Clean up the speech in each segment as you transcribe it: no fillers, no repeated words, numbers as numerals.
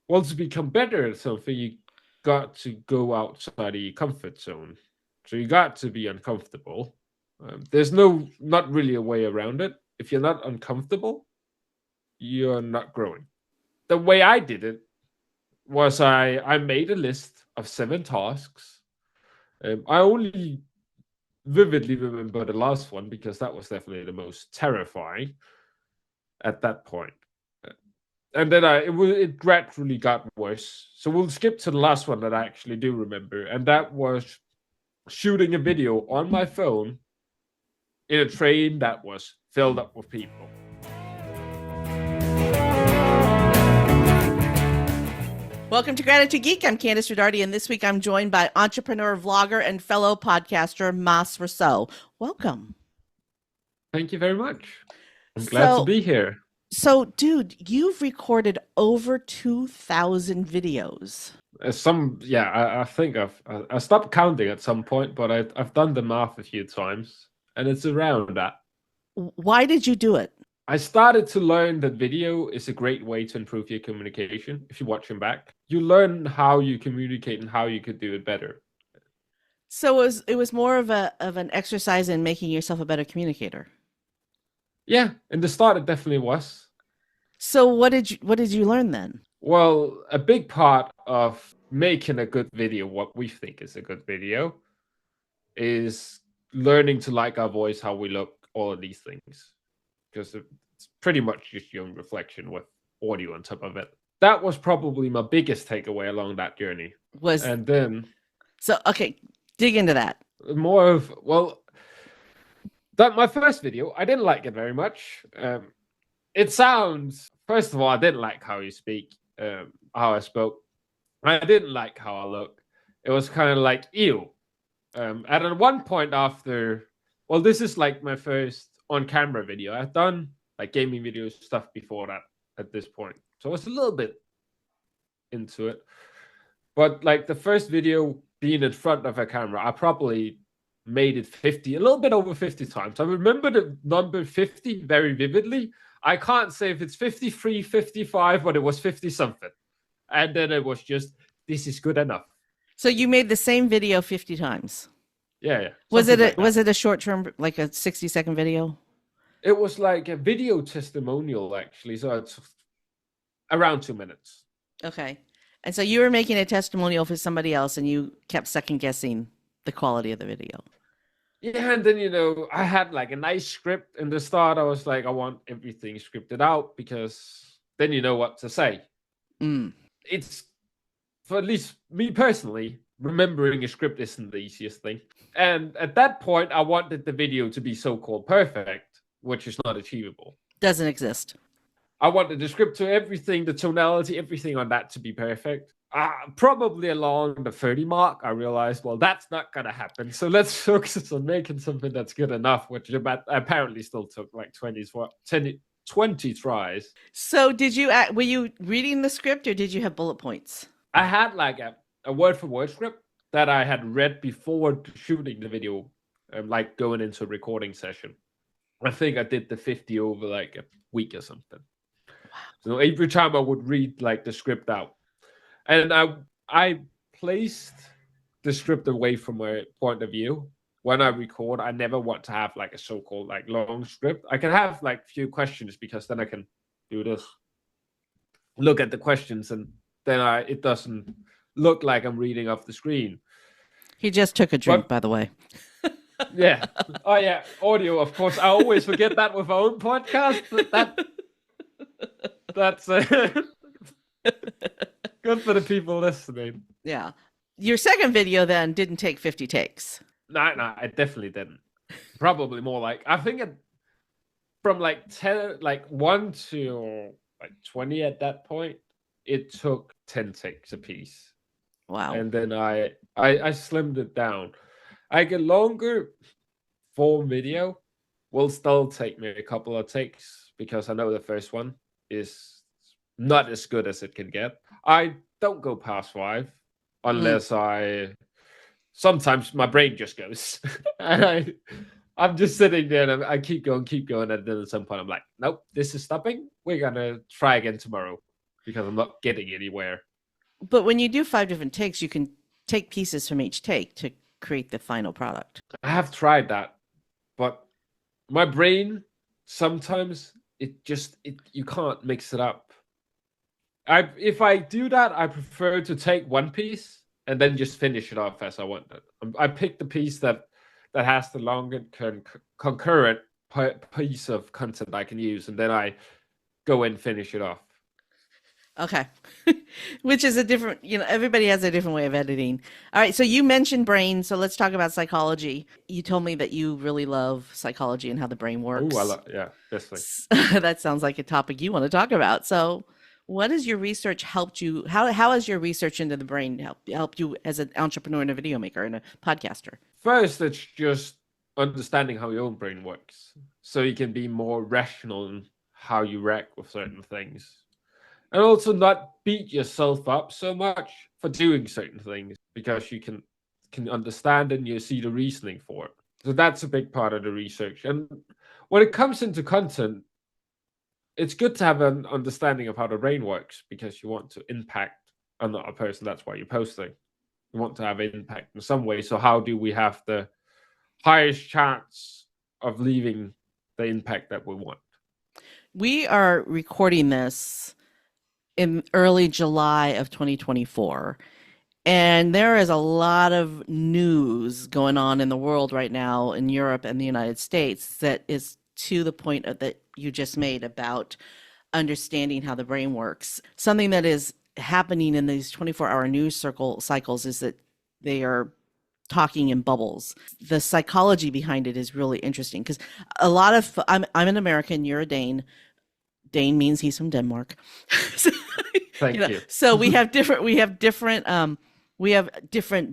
well, to become better at something, you got to go outside your comfort zone. So you got to be uncomfortable. There's not really a way around it. If you're not uncomfortable, you're not growing. The way I did it was I made a list of 7 tasks. I only vividly remember the last one because that was definitely the most terrifying at that point. And then it gradually got worse. So we'll skip to the last one that I actually do remember, and that was shooting a video on my phone in a train that was filled up with people. Welcome to Gratitude Geek. I'm Nesbitt-Rodarte, and this week I'm joined by entrepreneur, vlogger, and fellow podcaster, Pleman Rossau. Welcome. Thank you very much. I'm glad to be here. So, dude, you've recorded over 2,000 videos. I think I stopped counting at some point, but I've done the math a few times, and it's around that. Why did you do it? I started to learn that video is a great way to improve your communication. If you watch them back, you learn how you communicate and how you could do it better. So it was more of an exercise in making yourself a better communicator. Yeah, in the start it definitely was. So what did you learn then? Well, a big part of making a good video, what we think is a good video, is learning to like our voice, how we look, all of these things. Because it's pretty much just your own reflection with audio on top of it. That was probably my biggest takeaway along that journey. Okay, dig into that. More of, that my first video, I didn't like it very much. It sounds, first of all, I didn't like how you speak, how I spoke. I didn't like how I looked. It was kind of like, ew. And at one point after, this is like my first on-camera video. I've done like gaming videos stuff before that at this point, so I was a little bit into it. But like the first video being in front of a camera, I probably made it a little bit over 50 times. I remember the number 50 very vividly. I can't say if it's 53, 55, but it was 50 something. And then it was just, this is good enough. So you made the same video 50 times? Yeah. Was it a short term, like a 60-second video? It was like a video testimonial, actually. So it's around 2 minutes. Okay. And so you were making a testimonial for somebody else and you kept second guessing the quality of the video. Yeah, and then, I had like a nice script in the start. I was like, I want everything scripted out because then you know what to say. It's, for at least me personally, remembering a script isn't the easiest thing. And at that point, I wanted the video to be so-called perfect, which is not achievable. Doesn't exist. I wanted the script to everything, the tonality, everything on that to be perfect. Probably along the 30 mark, I realized, that's not going to happen. So let's focus on making something that's good enough, which apparently still took like 20 tries. So were you reading the script or did you have bullet points? I had like a word-for-word script that I had read before shooting the video, like going into a recording session. I think I did the 50 over like a week or something. Wow. So every time I would read like the script out. And I placed the script away from my point of view. When I record, I never want to have like a so-called like long script. I can have like few questions because then I can do this. Look at the questions and then it doesn't look like I'm reading off the screen. He just took a drink, by the way. Yeah. Oh, yeah. Audio, of course. I always forget that with our own podcast. That's good for the people listening. Yeah. Your second video then didn't take 50 takes. No, I definitely didn't. Probably more like, I think from like 1 to like 20 at that point, it took 10 takes a piece. Wow. And then I slimmed it down. I get longer form video will still take me a couple of takes because I know the first one is not as good as it can get. I don't go past 5 unless sometimes my brain just goes and I'm just sitting there and I keep going. And then at some point I'm like, nope, this is stopping. We're going to try again tomorrow. because I'm not getting anywhere. But when you do 5 different takes, you can take pieces from each take to create the final product. I have tried that, but my brain sometimes you can't mix it up. If I do that, I prefer to take one piece and then just finish it off as I want it. I pick the piece that has the longer concurrent piece of content I can use, and then I go and finish it off. Okay. Which is a different, everybody has a different way of editing. All right. So you mentioned brain. So let's talk about psychology. You told me that you really love psychology and how the brain works. Oh, yeah, definitely. That sounds like a topic you want to talk about. So what has your research helped you? How has your research into the brain helped you as an entrepreneur and a video maker and a podcaster? First, it's just understanding how your own brain works, so you can be more rational in how you react with certain things. And also not beat yourself up so much for doing certain things, because you can understand and you see the reasoning for it. So that's a big part of the research. And when it comes into content, it's good to have an understanding of how the brain works, because you want to impact another person. That's why you're posting. You want to have an impact in some way. So how do we have the highest chance of leaving the impact that we want? We are recording this in early July of 2024. And there is a lot of news going on in the world right now, in Europe and the United States, that is to the point that you just made about understanding how the brain works. Something that is happening in these 24-hour news cycles is that they are talking in bubbles. The psychology behind it is really interesting, because I'm an American, you're a Dane. Dane means he's from Denmark. So, Thank you. So we have different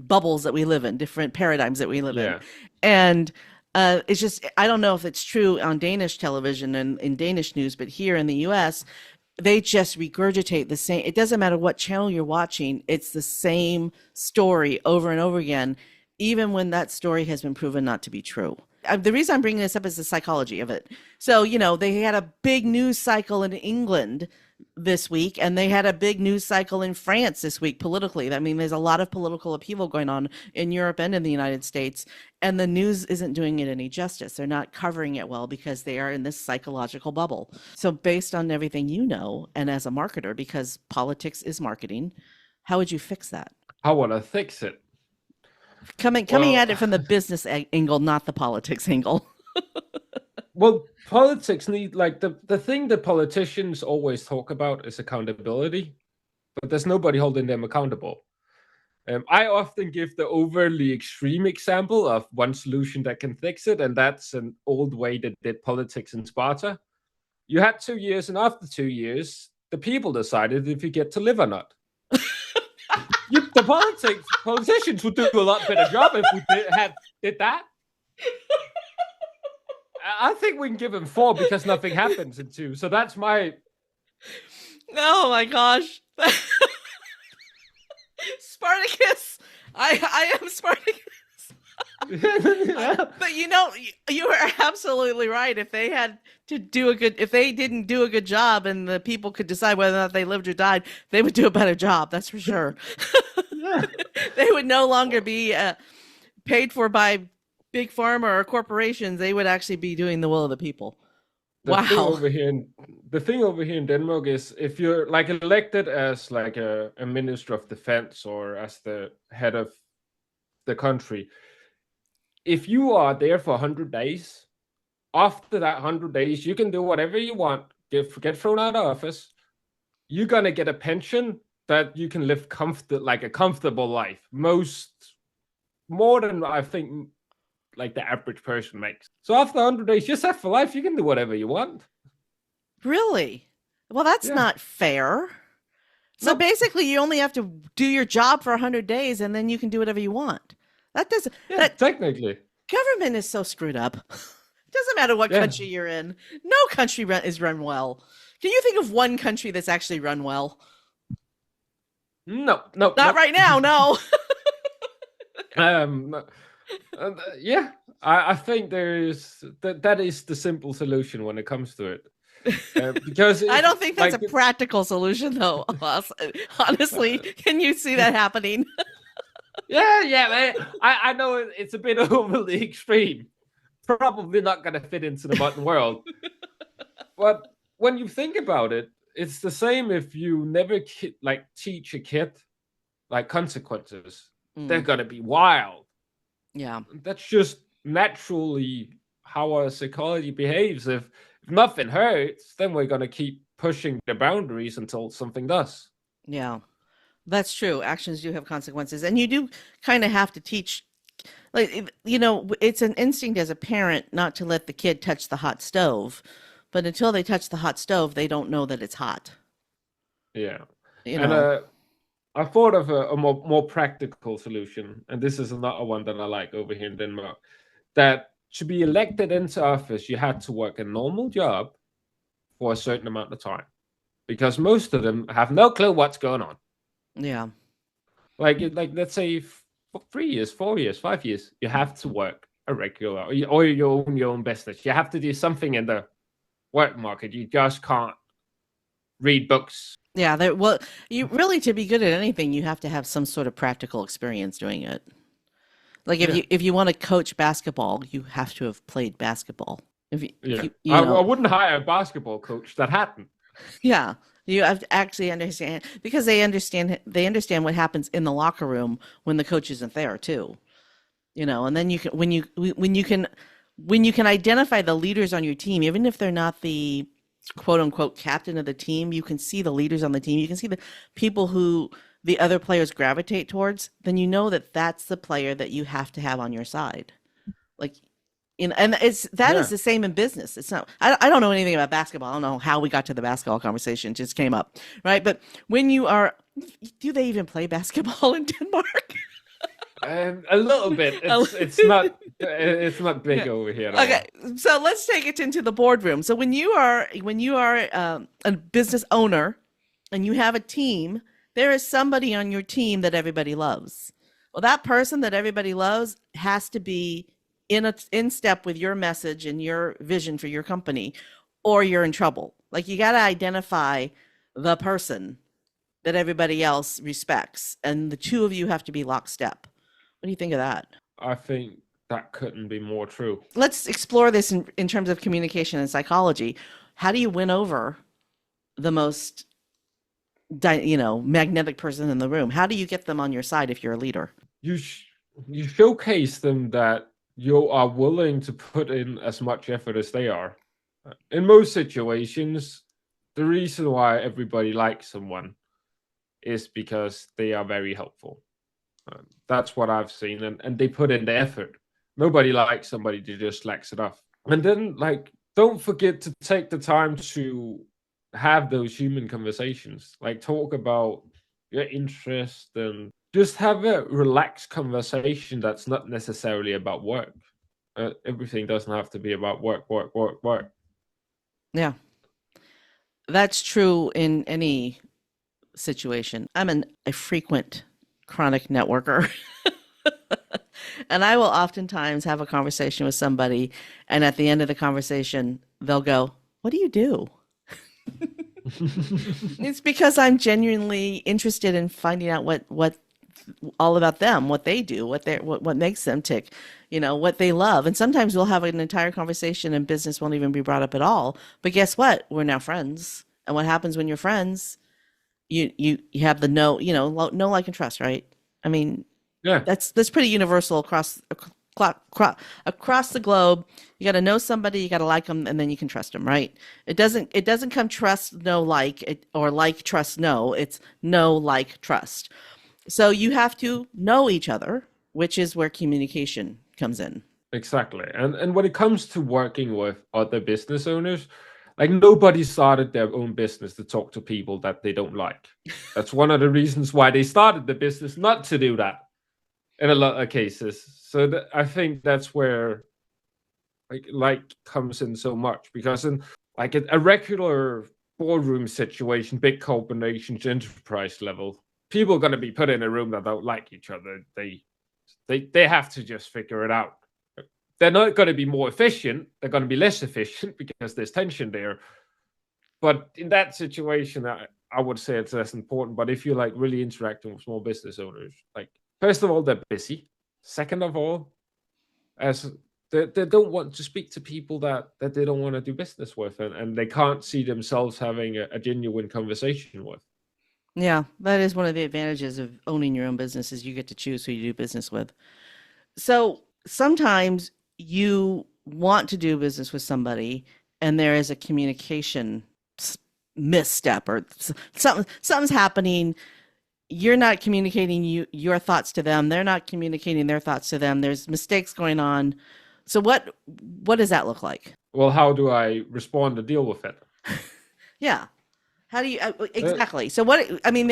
bubbles that we live in, different paradigms that we live in. And it's just, I don't know if it's true on Danish television and in Danish news, but here in the US, they just regurgitate the same. It doesn't matter what channel you're watching. It's the same story over and over again, even when that story has been proven not to be true. The reason I'm bringing this up is the psychology of it. So, they had a big news cycle in England this week, and they had a big news cycle in France this week politically. I mean, there's a lot of political upheaval going on in Europe and in the United States, and the news isn't doing it any justice. They're not covering it well because they are in this psychological bubble. So based on everything you know, and as a marketer, because politics is marketing, how would you fix that? How would I fix it? Coming at it from the business angle, not the politics angle. Well, politics need, like, the thing that politicians always talk about is accountability, but there's nobody holding them accountable. I often give the overly extreme example of one solution that can fix it, and that's an old way that did politics in Sparta. You had 2 years, and after 2 years, the people decided if you get to live or not. The politicians would do a lot better job if we did that. I think we can give him 4 because nothing happens in 2. So that's my. Oh my gosh, Spartacus! I am Spartacus. But you are absolutely right. If they didn't do a good job, and the people could decide whether or not they lived or died, they would do a better job. That's for sure. They would no longer be paid for by big pharma or corporations. They would actually be doing the will of the people. The thing over here in Denmark is, if you're like elected as like a minister of defense or as the head of the country, if you are there for 100 days, after that 100 days, you can do whatever you want, get thrown out of office. You're going to get a pension that you can live like a comfortable life. More than I think like the average person makes. So after 100 days, you're set for life. You can do whatever you want. Really? Well, that's not fair. So basically, you only have to do your job for 100 days, and then you can do whatever you want. That doesn't. Technically, government is so screwed up. It doesn't matter what country you're in. No country is run well. Can you think of one country that's actually run well? No. Not right now. No. I think that is the simple solution when it comes to it. Because I if don't think that's like a practical solution, though. Honestly, can you see that happening? yeah, man, I know it's a bit overly extreme. Probably not going to fit into the modern world. But when you think about it, it's the same if you never teach a kid like consequences. They're going to be wild. Yeah. That's just naturally how our psychology behaves. If nothing hurts, then we're going to keep pushing the boundaries until something does. Yeah. That's true. Actions do have consequences. And you do kind of have to teach, like, it's an instinct as a parent not to let the kid touch the hot stove. But until they touch the hot stove, they don't know that it's hot. Yeah. You And know, I thought of a more practical solution. And this is another one that I like over here in Denmark. That to be elected into office, you had to work a normal job for a certain amount of time. Because most of them have no clue what's going on. yeah. Like let's say 3 years, 4 years, 5 years, you have to work a regular or your own business. You have to do something in the work market. You just can't read books. Yeah, well, you really, to be good at anything, you have to have some sort of practical experience doing it. Like Yeah, if you want to coach basketball, you have to have played basketball. If yeah. you I wouldn't hire a basketball coach that hadn't. yeah, you have to actually understand, because they understand what happens in the locker room when the coach isn't there too. And then you can when you can identify the leaders on your team, even if they're not the quote unquote captain of the team, you can see the leaders on the team. You can see the people who the other players gravitate towards. Then you know that that's the player that you have to have on your side. Like, and that is Yeah, the same in business. It's not. I don't know anything about basketball. I don't know how we got to the basketball conversation. It just came up, right? But when you are, do they even play basketball in Denmark? a little bit. It's not big Yeah. over here at Okay, all. so let's take it into the boardroom. So when you are a business owner and you have a team, there is somebody on your team that everybody loves. Well, that person that everybody loves has to be in step with your message and your vision for your company, or you're in trouble. Like, you got to identify the person that everybody else respects, and the two of you have to be lockstep. What do you think of that? I think that couldn't be more true. Let's explore this in terms of communication and psychology. How do you win over the most magnetic person in the room? How do you get them on your side if you're a leader? You you showcase them that you are willing to put in as much effort as they are. In most situations, the reason why everybody likes someone is because they are very helpful. That's what I've seen, and they put in the effort. Nobody likes somebody that just slacks it off. And then, don't forget to take the time to have those human conversations. Like, talk about your interest and just have a relaxed conversation that's not necessarily about work. Everything doesn't have to be about work, work, work, work. Yeah, that's true in any situation. I'm a frequent chronic networker. And I will oftentimes have a conversation with somebody, and at the end of the conversation, they'll go, "What do you do?" It's because I'm genuinely interested in finding out what all about them, what they do, what makes them tick, what they love. And sometimes we'll have an entire conversation and business won't even be brought up at all. But guess what? We're now friends. And what happens when you're friends? You have the no, like, and trust, right? I mean, Yeah, that's pretty universal across the globe. You got to know somebody, you got to like them, and then you can trust them, right? It doesn't come trust no like, or like trust no. It's no like trust. So you have to know each other, which is where communication comes in. exactly. And when it comes to working with other business owners, like, nobody started their own business to talk to people that they don't like. That's one of the reasons why they started the business, not to do that in a lot of cases. So I think that's where comes in so much, because in like a regular boardroom situation, big corporations, enterprise level, people are going to be put in a room that don't like each other. They have to just figure it out. They're not going to be more efficient. They're going to be less efficient because there's tension there. But in that situation, I would say it's less important. But if you're like really interacting with small business owners, like first of all, they're busy. Second of all, as they don't want to speak to people that they don't want to do business with, and they can't see themselves having a genuine conversation with. Yeah, that is one of the advantages of owning your own business is you get to choose who you do business with. So sometimes you want to do business with somebody and there is a communication misstep or something's happening. You're not communicating your thoughts to them. They're not communicating their thoughts to them. There's mistakes going on. So what does that look like? Well, how do I respond to deal with it? Yeah. How do you exactly? So what I mean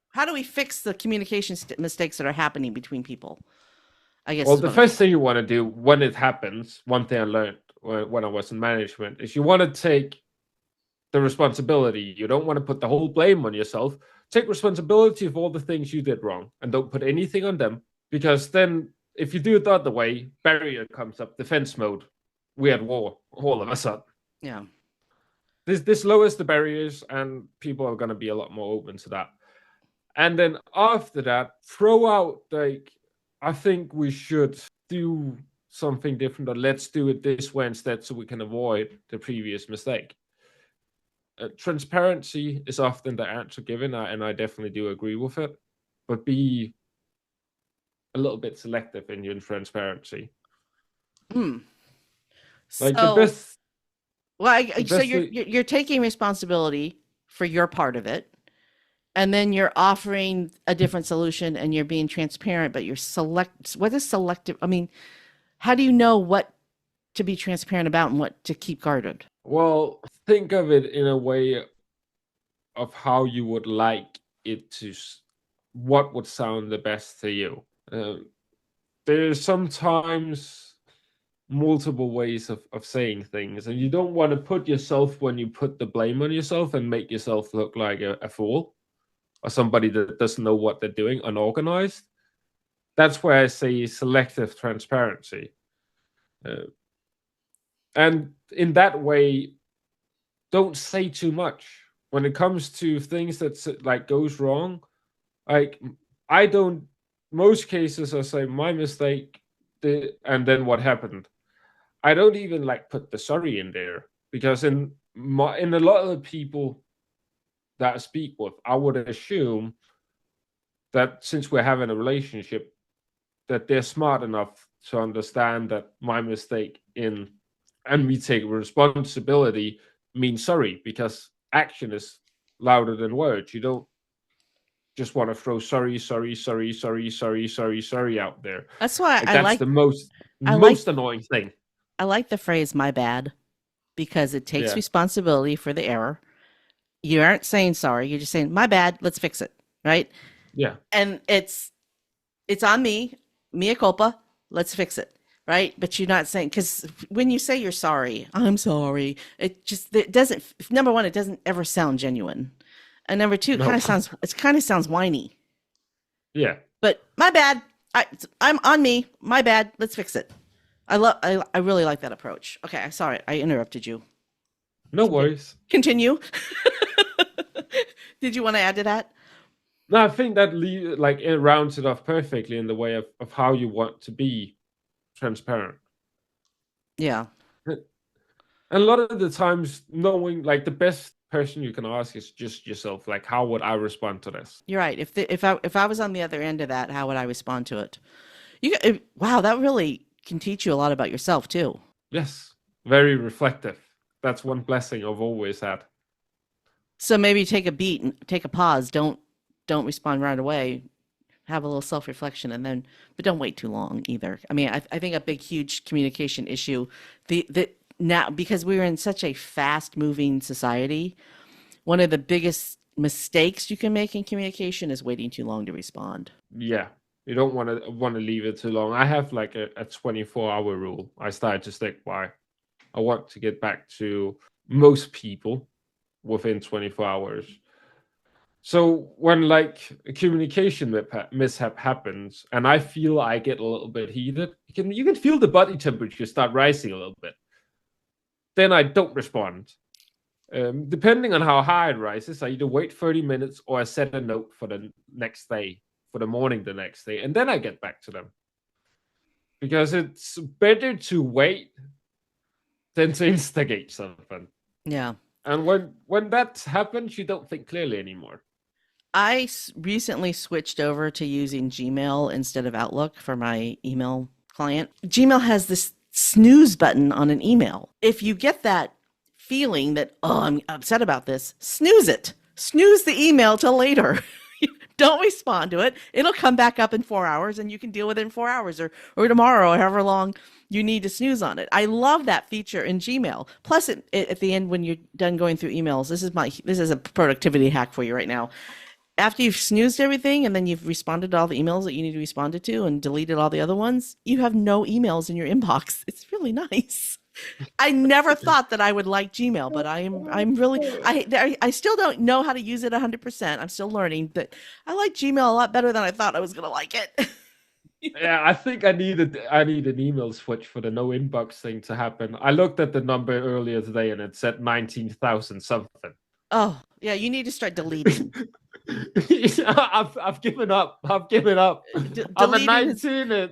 how do we fix the communication mistakes that are happening between people? I guess. Well, the first thing you want to do when it happens, one thing I learned when I was in management, is you want to take the responsibility. You don't want to put the whole blame on yourself. Take responsibility of all the things you did wrong and don't put anything on them. Because then if you do it the other way, barrier comes up, defense mode. We had war all of a sudden. Yeah. This lowers the barriers and people are going to be a lot more open to that. And then after that, throw out like, I think we should do something different, or let's do it this way instead so we can avoid the previous mistake. Transparency is often the answer given, and I definitely do agree with it, but be a little bit selective in your transparency. Like the best. Well, so you're taking responsibility for your part of it, and then you're offering a different solution, and you're being transparent, but what is selective? I mean, how do you know what to be transparent about and what to keep guarded? Well, think of it in a way of how you would like it to, what would sound the best to you. There's sometimes multiple ways of saying things, and you don't want to put yourself, when you put the blame on yourself and make yourself look like a fool or somebody that doesn't know what they're doing, unorganized. That's where I say selective transparency. And in that way, don't say too much when it comes to things that like goes wrong. Like I don't, most cases I say my mistake, and then what happened. I don't even like put the sorry in there, because in a lot of the people that I speak with, I would assume that since we're having a relationship, that they're smart enough to understand that my mistake and we take responsibility means sorry, because action is louder than words. You don't just want to throw sorry out there. That's why that's the most annoying thing. I like the phrase "my bad" because it takes responsibility for the error. You aren't saying sorry; you're just saying "my bad." Let's fix it, right? Yeah, and it's on me, mea culpa. Let's fix it, right? But you're not saying, because when you say you're sorry, I'm sorry. It doesn't. Number one, it doesn't ever sound genuine, and number two, it kind of sounds whiny. Yeah. But my bad. I'm on me. My bad. Let's fix it. I really like that approach. Okay, sorry, I interrupted you. No worries. Continue. Did you want to add to that? No, I think that it rounds it off perfectly in the way of how you want to be transparent. Yeah. And a lot of the times, knowing like the best person you can ask is just yourself. Like, how would I respond to this? You're right. If I was on the other end of that, how would I respond to it? Wow, that really can teach you a lot about yourself too. Yes, very reflective. That's one blessing I've always had. So maybe take a beat and take a pause. Don't respond right away. Have a little self-reflection, but don't wait too long either. I mean, I think a big, huge communication issue, now, because we're in such a fast-moving society, one of the biggest mistakes you can make in communication is waiting too long to respond. Yeah, you don't want to leave it too long. I have like a 24-hour rule I started to stick by. I want to get back to most people within 24 hours. So when like a communication mishap happens, and I feel I get a little bit heated, you can feel the body temperature start rising a little bit. Then I don't respond. Depending on how high it rises, I either wait 30 minutes or I set a note for the next day, for the morning the next day, and then I get back to them. Because it's better to wait than to instigate something. Yeah. And when that happens, you don't think clearly anymore. I recently switched over to using Gmail instead of Outlook for my email client. Gmail has this snooze button on an email. If you get that feeling that, oh, I'm upset about this, snooze it. Snooze the email till later. Don't respond to it. It'll come back up in 4 hours and you can deal with it in 4 hours or tomorrow or however long you need to snooze on it. I love that feature in Gmail. Plus, at the end, when you're done going through emails, this is a productivity hack for you right now. After you've snoozed everything and then you've responded to all the emails that you need to respond to and deleted all the other ones, you have no emails in your inbox. It's really nice. I never thought that I would like Gmail, but I'm really, I still don't know how to use it 100%. I'm still learning, but I like Gmail a lot better than I thought I was going to like it. Yeah, I think I need an email switch for the no inbox thing to happen. I looked at the number earlier today and it said 19,000 something. Oh, yeah, you need to start deleting. I've given up. I'm at 19.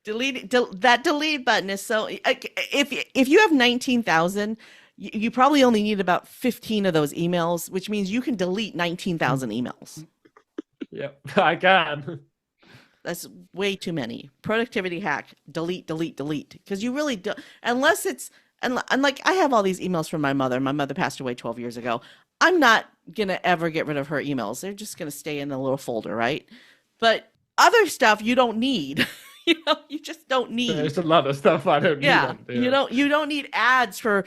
That delete button is so. If you have 19,000, you probably only need about 15 of those emails, which means you can delete 19,000 emails. Yep, I can. That's way too many. Productivity hack: delete. Because you really do, unless it's and like I have all these emails from my mother. My mother passed away 12 years ago. I'm not gonna ever get rid of her emails. They're just gonna stay in the little folder, right? But other stuff you don't need. You just don't need. There's a lot of stuff I don't need. Yeah, you don't need ads for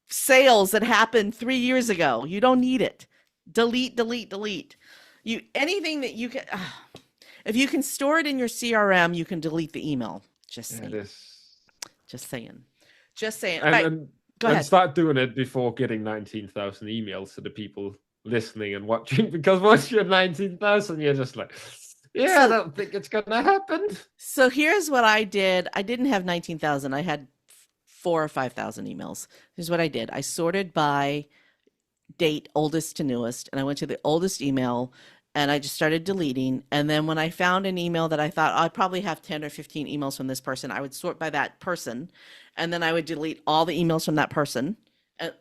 sales that happened 3 years ago. You don't need it. Delete. You anything that you can. If you can store it in your CRM, you can delete the email. Just saying. Just saying. And Go ahead. Start doing it before getting 19,000 emails to the people listening and watching. Because once you're 19,000, you're just like, yeah, I don't think it's going to happen. So here's what I did. I didn't have 19,000. I had 4,000 or 5,000 emails. Here's what I did. I sorted by date, oldest to newest, and I went to the oldest email and I just started deleting. And then when I found an email that I thought I probably have 10 or 15 emails from this person, I would sort by that person. And then I would delete all the emails from that person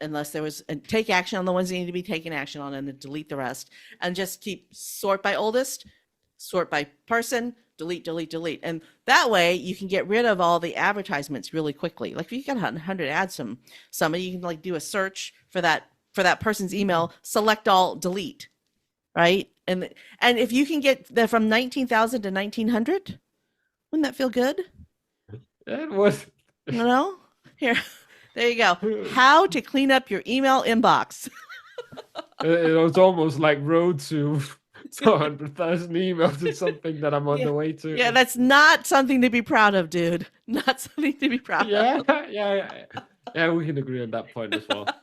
unless there was take action on the ones that need to be taken action on and then delete the rest and just keep sort by oldest, sort by person, delete. And that way you can get rid of all the advertisements really quickly. Like if you got 100 ads from somebody, you can like do a search for that person's email, select all, delete, right? And if you can get that from 19,000 to 1,900, wouldn't that feel good? It was. Here, there you go. How to clean up your email inbox. It was almost like road to 100,000 emails is something that I'm on the way to. Yeah, that's not something to be proud of, dude. Not something to be proud of. Yeah, we can agree on that point as well. All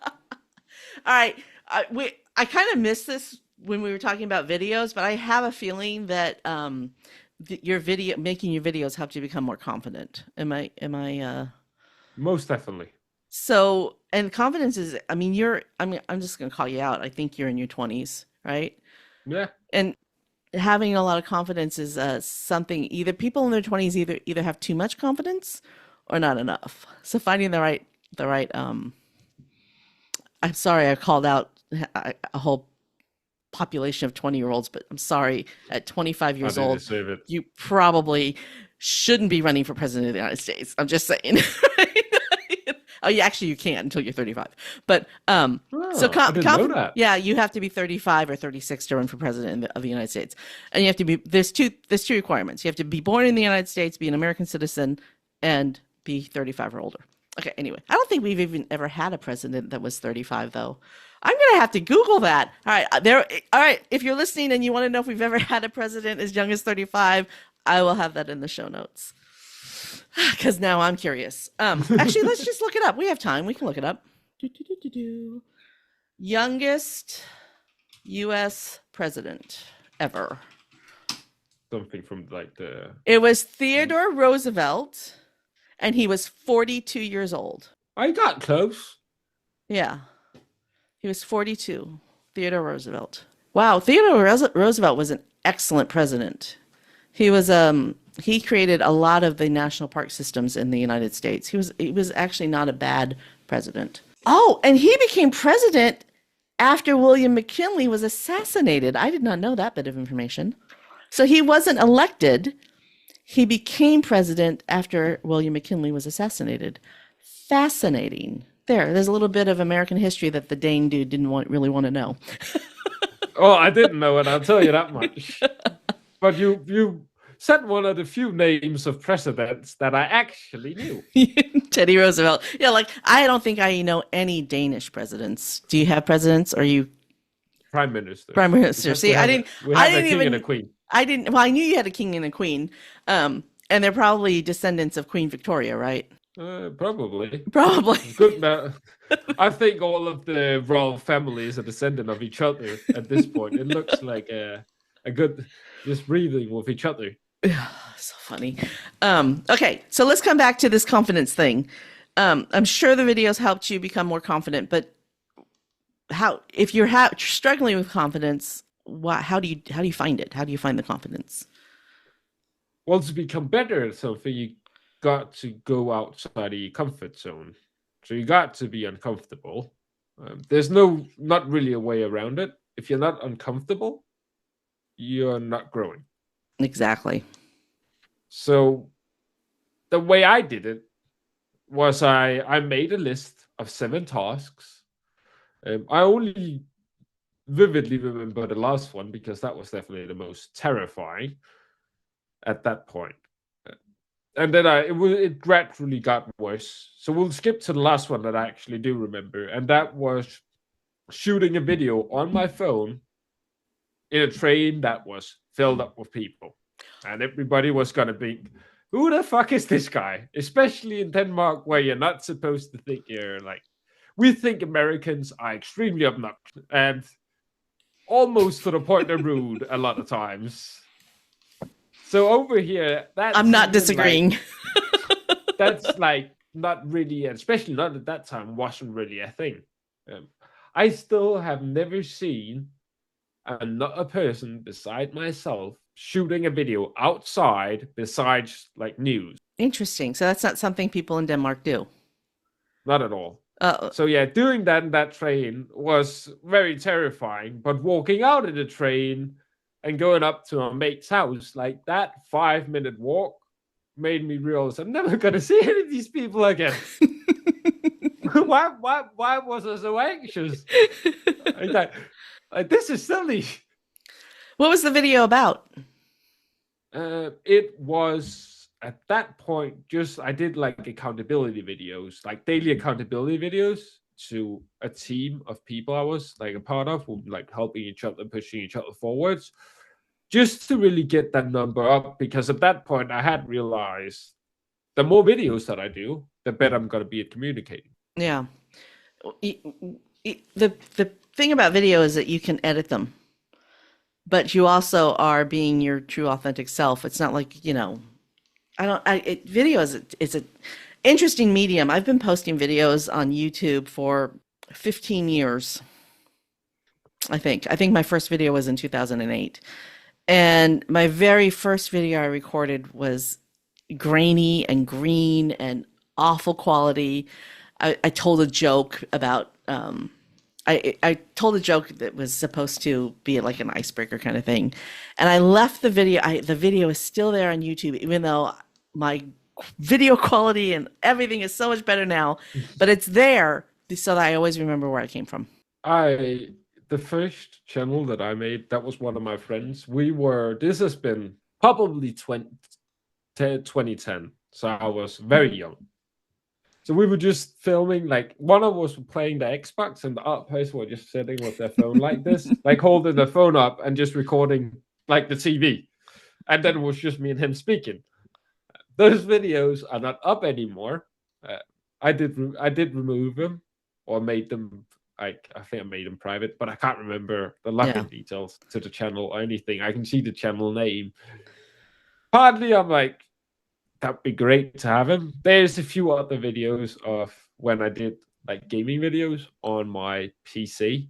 right. I kind of missed this when we were talking about videos, but I have a feeling that making your videos helped you become more confident. Am I Most definitely. So, and confidence is, I'm just going to call you out. I think you're in your 20s, right? Yeah. And having a lot of confidence is something either people in their 20s either have too much confidence or not enough. So finding the right I'm sorry I called out a whole population of 20-year-olds, but I'm sorry, at 25 years old, you probably shouldn't be running for president of the United States. I'm just saying. Oh, yeah, actually you can't until you're 35. But I didn't know that. Yeah, you have to be 35 or 36 to run for president of the United States. And you have to be there's two requirements. You have to be born in the United States, be an American citizen, and be 35 or older. Okay, anyway, I don't think we've even ever had a president that was 35 though. I'm going to have to Google that. All right, if you're listening and you want to know if we've ever had a president as young as 35, I will have that in the show notes. Because now I'm curious. Actually, let's just look it up. We have time. We can look it up. Youngest U.S. president ever. Something from like the... It was Theodore Roosevelt, and he was 42 years old. I got close. Yeah. He was 42. Theodore Roosevelt. Wow, Theodore Roosevelt was an excellent president. He was he created a lot of the national park systems in the United States. He was actually not a bad president. Oh, and he became president after William McKinley was assassinated. I did not know that bit of information. So he wasn't elected. He became president after William McKinley was assassinated. Fascinating. There's a little bit of American history that the Dane dude didn't really want to know. Oh, I didn't know it. I'll tell you that much. But you said one of the few names of presidents that I actually knew. Teddy Roosevelt. Yeah, like I don't think I know any Danish presidents. Do you have presidents? Or are you prime minister? Prime minister. See, I didn't. We have I didn't a king even. And a queen. I didn't. Well, I knew you had a king and a queen. And they're probably descendants of Queen Victoria, right? Probably. Probably. Good. I think all of the royal families are descendant of each other at this point. It looks like a good just breathing with each other. So funny. Okay, so let's come back to this confidence thing. I'm sure the videos helped you become more confident, but if you're struggling with confidence, how do you find it? How do you find the confidence? Well, to become better at something, you got to go outside your comfort zone. So you got to be uncomfortable. There's not really a way around it. If you're not uncomfortable, you're not growing. Exactly. So the way I did it was I made a list of 7 tasks. I only vividly remember the last one because that was definitely the most terrifying at that point. And then it gradually got worse. So we'll skip to the last one that I actually do remember. And that was shooting a video on my phone in a train that was filled up with people. And everybody was going to be, who the fuck is this guy? Especially in Denmark, where you're not supposed to think you're like, we think Americans are extremely obnoxious and almost to the point of rude a lot of times. So over here, I'm not disagreeing. That's like not really, especially not at that time, wasn't really a thing. I still have never seen another person beside myself shooting a video outside besides like news. Interesting. So that's not something people in Denmark do. Not at all. So yeah, doing that in that train was very terrifying. But walking out of the train and going up to my mate's house, like that 5-minute walk made me realize I'm never gonna see any of these people again. Why was I so anxious? Like this is silly. What was the video about? It was at that point I did like accountability videos, like daily accountability videos to a team of people I was like a part of, who like helping each other, pushing each other forwards, just to really get that number up. Because at that point I had realized the more videos that I do, the better I'm going to be at communicating. Yeah. The thing about video is that you can edit them, but you also are being your true authentic self. It's not like, video is an interesting medium. I've been posting videos on YouTube for 15 years. I think my first video was in 2008. And my very first video I recorded was grainy and green and awful quality. I told a joke about, I told a joke that was supposed to be like an icebreaker kind of thing. And I left the video. The video is still there on YouTube, even though my video quality and everything is so much better now, but it's there so that I always remember where I came from. The first channel that I made, that was one of my friends. This has been probably 2010. So I was very young. So we were just filming, like one of us was playing the Xbox and the other person were just sitting with their phone like this, like holding the phone up and just recording like the TV. And then it was just me and him speaking. Those videos are not up anymore. I did remove them or made them, I think I made them private, but I can't remember the login details to the channel or anything. I can see the channel name. Partly I'm like, that'd be great to have him. There's a few other videos of when I did like gaming videos on my PC.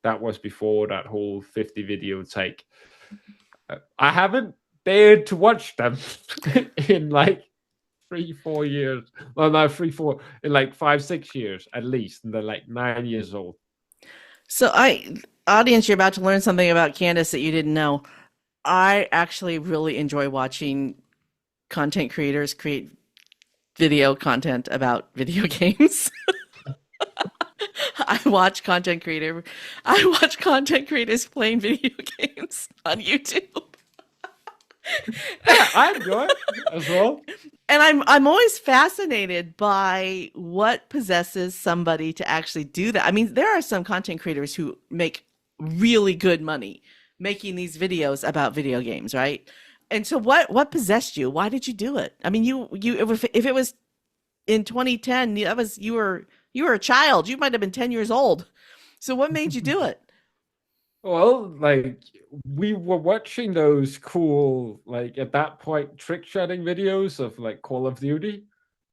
That was before that whole 50 video take. I haven't dared to watch them in like 3-4 years. Well, no, 3-4 in like 5-6 years at least, and they're like 9 years old. So audience, you're about to learn something about Candace that you didn't know. I actually really enjoy watching content creators create video content about video games. I watch content creators playing video games on YouTube. Yeah, I enjoy it as well. And I'm always fascinated by what possesses somebody to actually do that. I mean, there are some content creators who make really good money making these videos about video games, right? And so what possessed you? Why did you do it? I mean, you if it was in 2010, you were a child. You might have been 10 years old. So what made you do it? Well, like we were watching those cool, like at that point, trick shotting videos of like Call of Duty.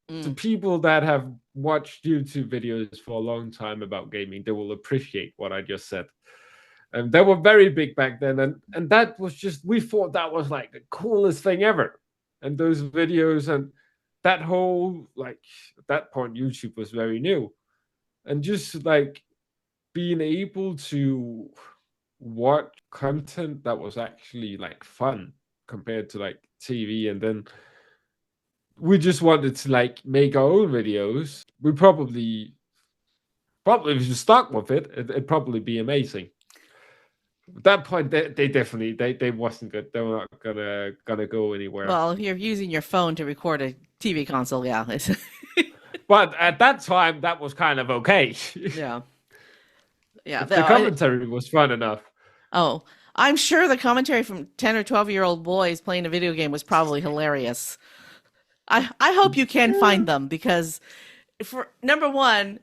To people that have watched YouTube videos for a long time about gaming, they will appreciate what I just said. And they were very big back then, and that was just, we thought that was like the coolest thing ever. And those videos and that whole, like at that point, YouTube was very new, and just like being able to watch content that was actually like fun compared to like TV. And then we just wanted to like make our own videos. We probably if you stuck with it, it'd probably be amazing. At that point, they definitely they wasn't good. They were not gonna go anywhere. Well, if you're using your phone to record a TV console, yeah. But at that time, that was kind of okay. Yeah. Yeah. The commentary was fun enough. Oh, I'm sure the commentary from 10 or 12-year-old boys playing a video game was probably hilarious. I hope you can find them, because for number one,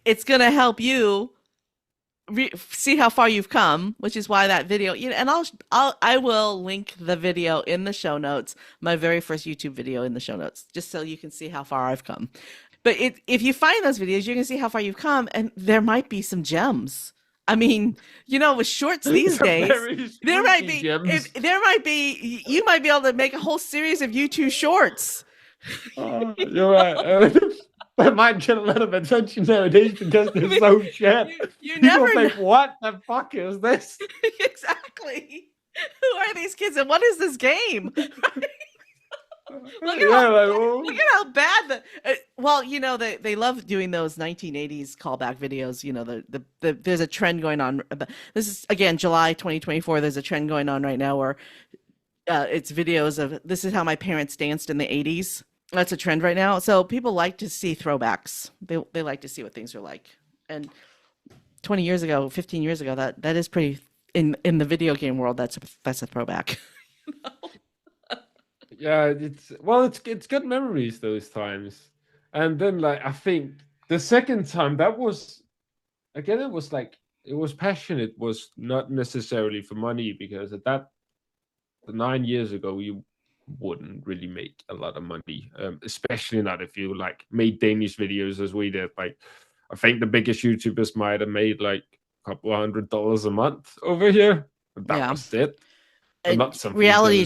it's going to help you see how far you've come, which is why that video, and I will link the video in the show notes, my very first YouTube video in the show notes, just so you can see how far I've come. But if you find those videos, you're going to see how far you've come, and there might be some gems. I mean, with shorts these days, you might be able to make a whole series of YouTube shorts. You're right. That might get a lot of attention nowadays because they're so shit. You People never think, what the fuck is this? Exactly. Who are these kids and what is this game? Look at how bad they love doing those 1980s callback videos. There's a trend going on. This is again July 2024. There's a trend going on right now where it's videos of this is how my parents danced in the 80s. That's a trend right now. So people like to see throwbacks. They like to see what things are like. And 20 years ago, 15 years ago, that is pretty in the video game world. That's a throwback. Yeah, it's good memories those times. And then like I think the second time that was again, it was passionate, was not necessarily for money, because at that 9 years ago you wouldn't really make a lot of money, especially not if you like made Danish videos as we did. Like I think the biggest YouTubers might have made like a couple of $100 a month over here. That was it. Not something reality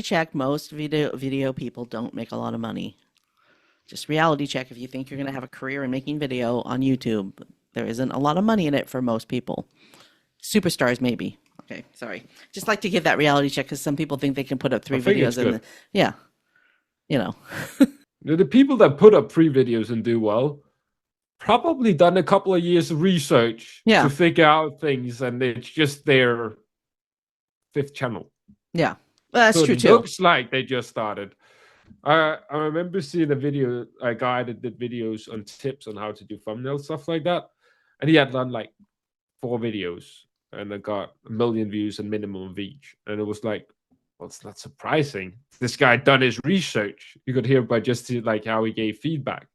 check. Most video people don't make a lot of money. Just reality check. If you think you're going to have a career in making video on YouTube, there isn't a lot of money in it for most people. Superstars maybe. Okay, sorry. Just like to give that reality check, because some people think they can put up 3 videos and the people that put up 3 videos and do well probably done a couple of years of research to figure out things, and it's just their 5th channel. Yeah, well, that's true too. It looks like they just started. I remember seeing a video, a guy that did videos on tips on how to do thumbnails, stuff like that, and he had done like 4 videos and it got 1 million views and minimum of each. And it was like, well, it's not surprising. This guy done his research. You could hear by just like how he gave feedback.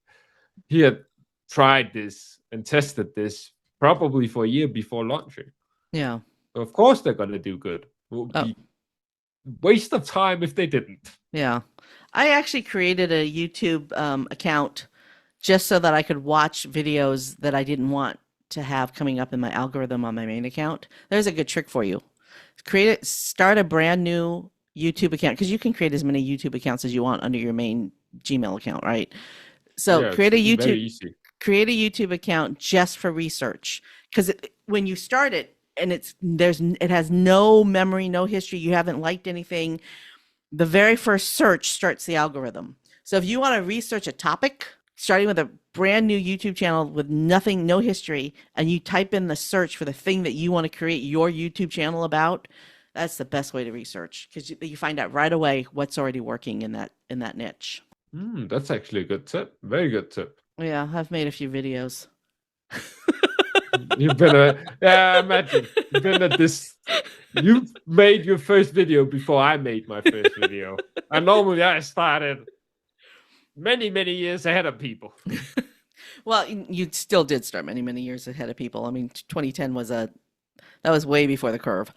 He had tried this and tested this probably for a year before launching. Yeah. So of course they're going to do good. It would be waste of time if they didn't. Yeah. I actually created a YouTube account just so that I could watch videos that I didn't want to have coming up in my algorithm on my main account. There's a good trick for you. Start a brand new YouTube account, because you can create as many YouTube accounts as you want under your main Gmail account, right? So Yeah, it's very easy. create a YouTube account just for research, because when you start it and it has no memory, no history, you haven't liked anything, the very first search starts the algorithm. So if you want to research a topic, starting with a brand new YouTube channel with nothing, no history, and you type in the search for the thing that you want to create your YouTube channel about, that's the best way to research, because you find out right away what's already working in that niche. That's actually a good tip. Very good tip. Yeah, I've made a few videos. You've been imagine you've been at this. You made your first video before I made my first video, and normally I started many years ahead of people. Well, you still did start many years ahead of people. I mean, 2010 that was way before the curve.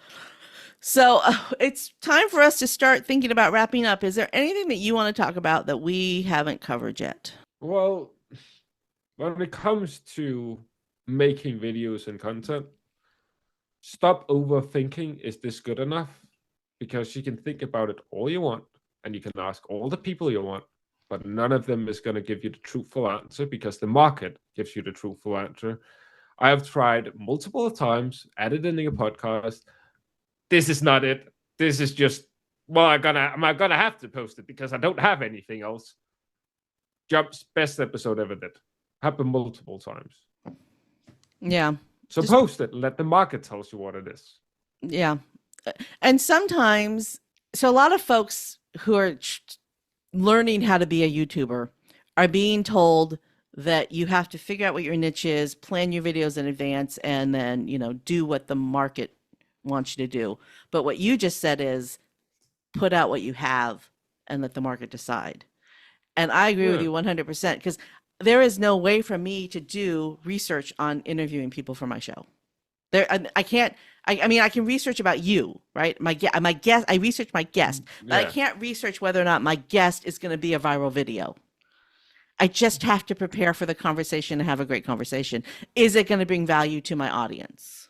So it's time for us to start thinking about wrapping up. Is there anything that you want to talk about that we haven't covered yet? Well, when it comes to making videos and content, stop overthinking, is this good enough? Because you can think about it all you want, and you can ask all the people you want, but none of them is going to give you the truthful answer, because the market gives you the truthful answer. I have tried multiple times editing a podcast. This is not it. This is just, well, I'm gonna have to post it because I don't have anything else. Job's best episode ever did. Happened multiple times. Yeah. So post it. Let the market tell you what it is. Yeah. And sometimes, so a lot of folks who are learning how to be a YouTuber are being told that you have to figure out what your niche is, plan your videos in advance, and then, do what the market wants you to do. But what you just said is put out what you have and let the market decide. And I agree with you 100%, because there is no way for me to do research on interviewing people for my show. I can't. I mean, I can research about you, right? My guest. I research my guest, but I can't research whether or not my guest is going to be a viral video. I just have to prepare for the conversation and have a great conversation. Is it going to bring value to my audience?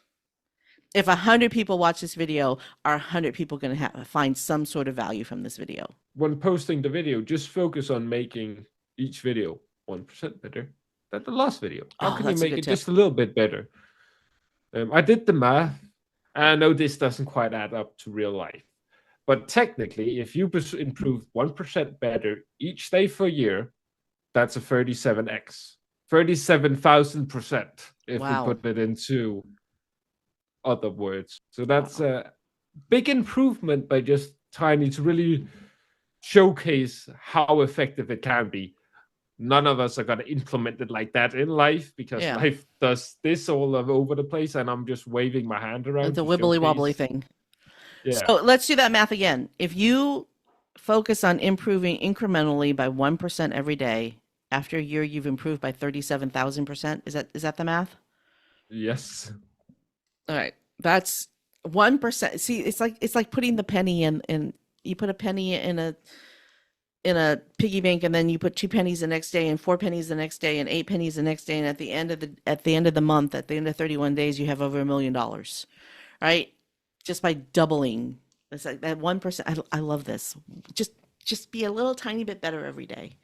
If 100 people watch this video, are 100 people going to find some sort of value from this video? When posting the video, just focus on making each video 1% better than the last video. How can you make it just a little bit better? I did the math, and I know this doesn't quite add up to real life. But technically, if you improve 1% better each day for a year, that's a 37x. 37,000% if we put it into other words. So that's a big improvement by just tiny to really showcase how effective it can be. None of us are going to implement it like that in life, because life does this all over the place, and I'm just waving my hand around. It's a wibbly wobbly thing. Yeah. So let's do that math again. If you focus on improving incrementally by 1% every day, after a year you've improved by 37,000%. Is that the math? Yes. All right. That's 1%. See, it's like putting the penny in you put a penny in a piggy bank, and then you put 2 pennies the next day, and 4 pennies the next day, and 8 pennies the next day, and at the end of the month, at the end of 31 days, you have over $1 million, right? Just by doubling. It's like that 1%. I love this. Just be a little tiny bit better every day.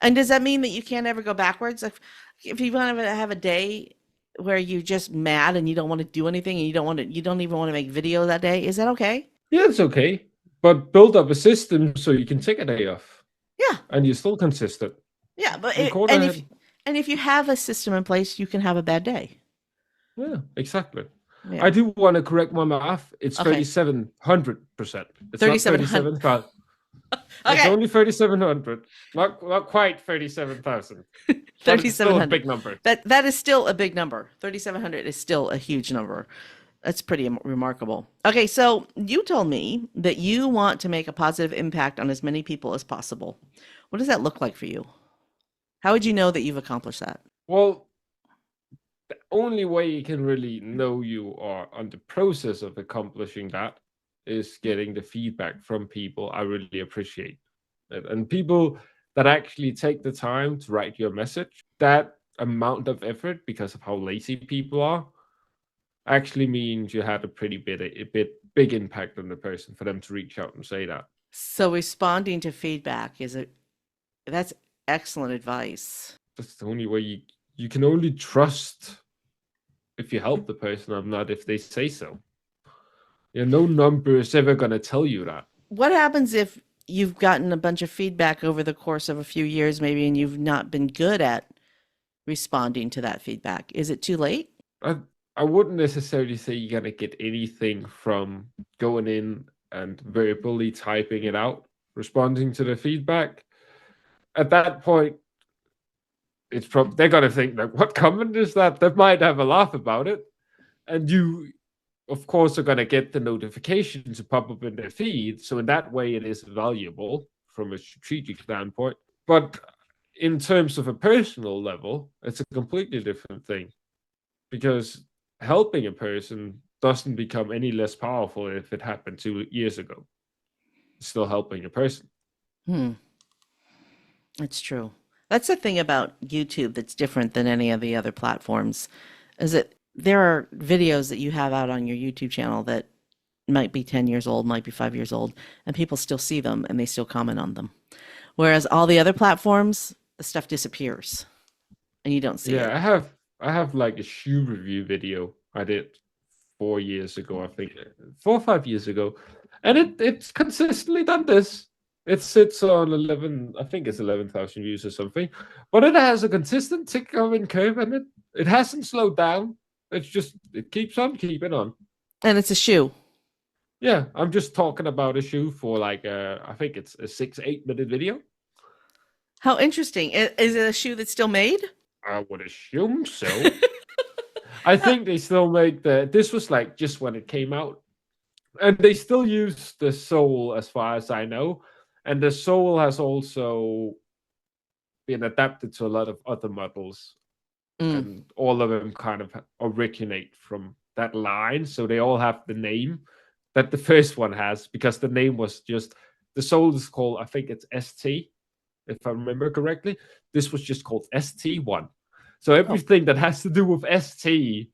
And does that mean that you can't ever go backwards? If you want to have a day where you're just mad and you don't want to do anything, and you don't even want to make video that day, is that okay? Yeah, it's okay. But build up a system so you can take a day off. Yeah. And you're still consistent. Yeah, but if you have a system in place, you can have a bad day. Yeah, exactly. Yeah. I do want to correct my math. It's 3,700%. It's 3,700. not 37,000. It's only 3,700. Not quite 37,000. 3,700. Still a big number. That is still a big number. 3,700 is still a huge number. That's pretty remarkable. Okay, so you told me that you want to make a positive impact on as many people as possible. What does that look like for you? How would you know that you've accomplished that? Well, the only way you can really know you are on the process of accomplishing that is getting the feedback from people I really appreciate. And people that actually take the time to write your message. That amount of effort, because of how lazy people are, actually means you had a pretty big impact on the person for them to reach out and say that. So responding to feedback that's excellent advice. That's the only way you can only trust if you help the person or not if they say so. No number is ever going to tell you that. What happens if you've gotten a bunch of feedback over the course of a few years, maybe, and you've not been good at responding to that feedback? Is it too late? I wouldn't necessarily say you're going to get anything from going in and verbally typing it out, responding to the feedback. At that point, it's probably they're going to think, like, what comment is that? They might have a laugh about it. And you, of course, are going to get the notification to pop up in their feed. So in that way, it is valuable from a strategic standpoint. But in terms of a personal level, it's a completely different thing. Because helping a person doesn't become any less powerful if it happened 2 years ago. It's still helping a person. That's true. That's the thing about YouTube that's different than any of the other platforms, is that there are videos that you have out on your YouTube channel that might be 10 years old, might be 5 years old, and people still see them and they still comment on them. Whereas all the other platforms, the stuff disappears and you don't see it. Yeah, I have like a shoe review video I did 4 years ago, I think 4 or 5 years ago. And it's consistently done this. It sits on 11, I think it's 11,000 views or something, but it has a consistent tick going curve, and it hasn't slowed down. It's just, it keeps on keeping on. And it's a shoe. Yeah, I'm just talking about a shoe for like, I think it's a 6-8 minute video. How interesting. Is it a shoe that's still made? I would assume so. I think they still make this was like just when it came out. And they still use the sole as far as I know. And the sole has also been adapted to a lot of other models. And all of them kind of originate from that line. So they all have the name that the first one has, because the name was just, the sole is called, I think it's ST, if I remember correctly. This was just called ST1. So everything that has to do with ST,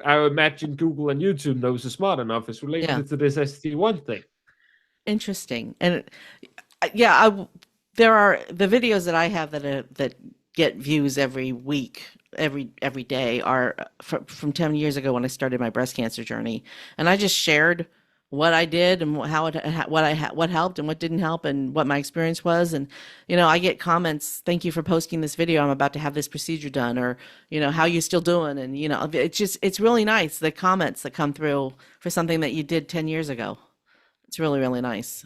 I imagine Google and YouTube knows is smart enough, is related to this ST1 thing. Interesting. And there are the videos that I have that get views every week, every day, are from 10 years ago when I started my breast cancer journey, and I just shared what I did and what helped and what didn't help and what my experience was. And I get comments, thank you for posting this video, I'm about to have this procedure done, or how you still doing? And it's really nice, the comments that come through for something that you did 10 years ago. It's really, really nice.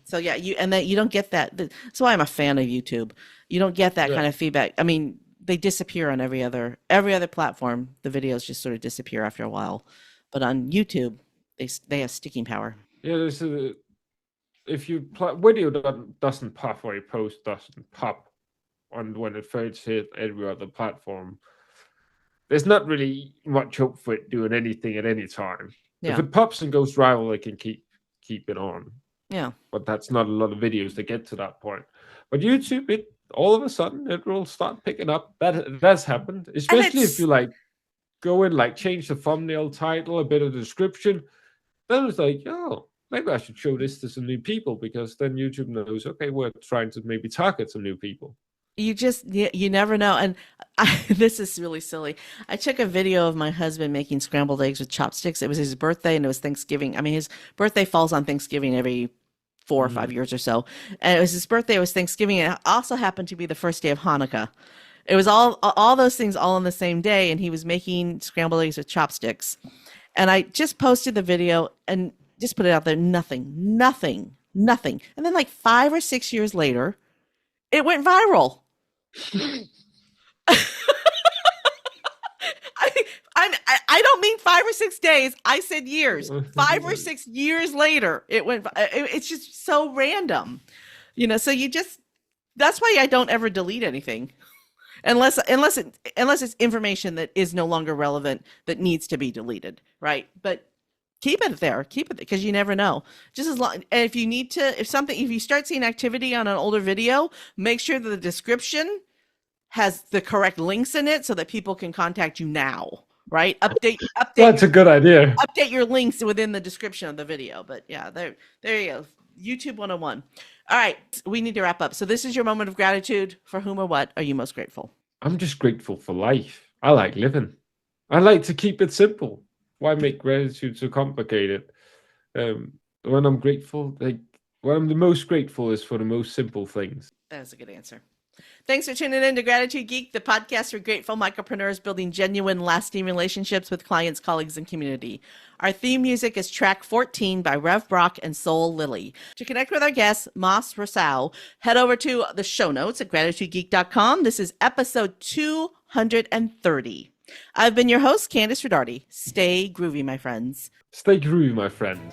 So yeah, you don't get that. That's why I'm a fan of YouTube. You don't get that kind of feedback. I mean, they disappear on every other platform. The videos just sort of disappear after a while, but on YouTube, they have sticking power. Yeah, if you video doesn't pop, or a post doesn't pop on when it first hit every other platform, there's not really much hope for it doing anything at any time. If it pops and goes viral, they can keep it on. Yeah. But that's not a lot of videos that get to that point. But YouTube, all of a sudden it will start picking up. That's happened. Especially if you like go in, like change the thumbnail title, a bit of the description. Then it's like, oh, maybe I should show this to some new people, because then YouTube knows, okay, we're trying to maybe target some new people. You never know. And this is really silly. I took a video of my husband making scrambled eggs with chopsticks. It was his birthday and it was Thanksgiving. I mean, his birthday falls on Thanksgiving every 4 or 5 years or so. And it was his birthday, it was Thanksgiving, and it also happened to be the first day of Hanukkah. It was all those things all on the same day, and he was making scrambled eggs with chopsticks. And I just posted the video and just put it out there. Nothing. And then like 5 or 6 years later, it went viral. I don't mean 5 or 6 days. I said years. 5 or 6 years later, it went. It's just so random, So that's why I don't ever delete anything, unless it's information that is no longer relevant that needs to be deleted, right? But keep it there, because you never know. Just as long, and if you start seeing activity on an older video, make sure that the description has the correct links in it so that people can contact you now, right? Update. That's a good idea. Update your links within the description of the video. But yeah, there you go. YouTube 101. All right, we need to wrap up. So this is your moment of gratitude. For whom or what are you most grateful? I'm just grateful for life. I like living. I like to keep it simple. Why make gratitude so complicated? When I'm grateful, when I'm the most grateful is for the most simple things. That's a good answer. Thanks for tuning in to Gratitude Geek, the podcast for grateful micropreneurs building genuine, lasting relationships with clients, colleagues, and community. Our theme music is track 14 by Rev Brock and Soul Lily. To connect with our guest, Pleman Rossau, head over to the show notes at gratitudegeek.com. This is episode 230. I've been your host, Candice Rodarte. Stay groovy, my friends. Stay groovy, my friends.